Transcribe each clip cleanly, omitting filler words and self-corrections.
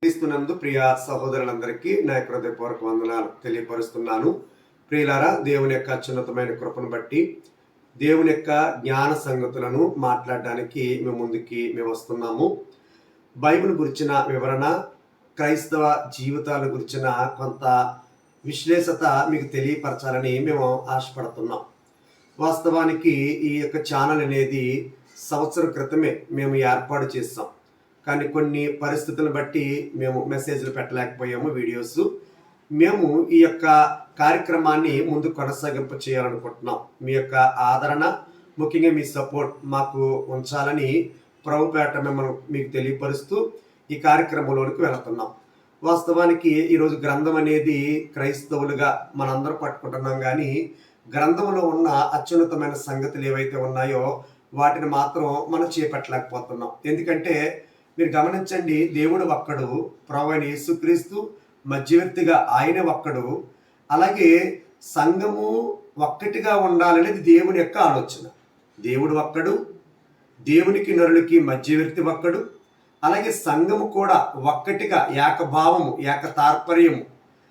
క్రీస్తునందు ప్రియ సహోదరులందరికీ నా హృదయపూర్వక వందనాలు తెలియపరుస్తున్నాను. ప్రియులారా, దేవుని యొక్క అత్యున్నతమైన కృపను బట్టి దేవుని యొక్క జ్ఞాన సంగతులను మాట్లాడడానికి మేము వస్తున్నాము. బైబిల్ గురించిన వివరణ, క్రైస్తవ జీవితాల గురించిన కొంత విశ్లేషత మీకు తెలియపరచాలని మేము ఆశపడుతున్నాం. వాస్తవానికి ఈ యొక్క ఛానల్ అనేది సంవత్సరం క్రితమే మేము ఏర్పాటు చేస్తాం. కానీ కొన్ని పరిస్థితులను బట్టి మేము మెసేజ్లు పెట్టలేకపోయాము, వీడియోస్. మేము ఈ యొక్క కార్యక్రమాన్ని ముందు కొనసాగింపు చేయాలనుకుంటున్నాం. మీ యొక్క ఆదరణ, ముఖ్యంగా మీ సపోర్ట్ మాకు ఉంచాలని ప్రభుపేట మిమ్మల్ని మీకు తెలియపరుస్తూ ఈ కార్యక్రమంలోనికి వెళుతున్నాం. వాస్తవానికి ఈరోజు గ్రంథం అనేది క్రైస్తవులుగా మనందరం పట్టుకుంటున్నాం, కానీ గ్రంథంలో ఉన్న అత్యున్నతమైన సంగతులు ఏవైతే ఉన్నాయో వాటిని మాత్రం మనం చేపట్టలేకపోతున్నాం. ఎందుకంటే మీరు గమనించండి, దేవుడు ఒక్కడు, ప్రభువైన యేసుక్రీస్తు మధ్యవర్తిగా ఆయనే ఒక్కడు. అలాగే సంఘము ఒక్కటిగా ఉండాలనేది దేవుని యొక్క ఆలోచన. దేవుడు ఒక్కడు, దేవునికి నరులకి మధ్యవర్తి ఒక్కడు. అలాగే సంఘము కూడా ఒక్కటిగా ఏకభావము, ఏక తాత్పర్యము,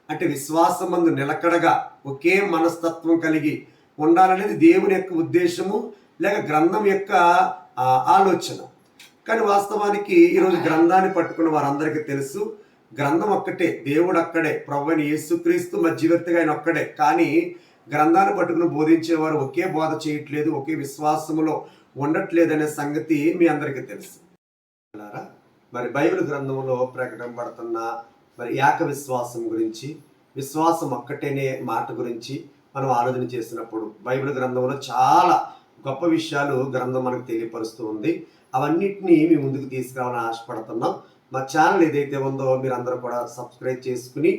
అంటే విశ్వాసమందు నిలకడగా ఒకే మనస్తత్వం కలిగి ఉండాలనేది దేవుని యొక్క ఉద్దేశము, లేక గ్రంథం యొక్క ఆలోచన. కానీ వాస్తవానికి ఈరోజు గ్రంథాన్ని పట్టుకున్న వారందరికీ తెలుసు, గ్రంథం ఒక్కటే, దేవుడు అక్కడే, ప్రభువైన యేసుక్రీస్తు మధ్యవర్తిగా ఆయన ఒక్కడే. కానీ గ్రంథాన్ని పట్టుకుని బోధించేవారు ఒకే బోధ చేయట్లేదు, ఒకే విశ్వాసములో ఉండట్లేదనే సంగతి మీ అందరికీ తెలుసు. మరి బైబిల్ గ్రంథంలో ప్రకటింపబడుతున్న ఏక విశ్వాసం గురించి, విశ్వాసం ఒక్కటేనే మాట గురించి మనం ఆలోచన చేసినప్పుడు బైబిల్ గ్రంథంలో చాలా గొప్ప విషయాలు గ్రంథం మనకు తెలియపరుస్తూ ఉంది. అవన్నిటినీ మీ ముందుకు తీసుకురావాలని ఆశపడుతున్నాం. మా ఛానల్ ఏదైతే ఉందో మీరందరూ కూడా సబ్స్క్రైబ్ చేసుకుని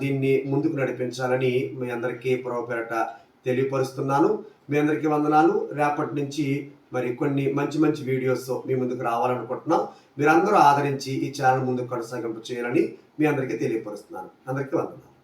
దీన్ని ముందుకు నడిపించాలని మీ అందరికీ ప్రభుపేట తెలియపరుస్తున్నాను. మీ అందరికీ వందనాలు. రేపటి నుంచి కొన్ని మంచి మంచి వీడియోస్ మీ ముందుకు రావాలనుకుంటున్నాం. మీరందరూ ఆదరించి ఈ ఛానల్ ముందుకు కొనసాగింపు చేయాలని మీ అందరికీ తెలియపరుస్తున్నాను. అందరికీ వందనాలు.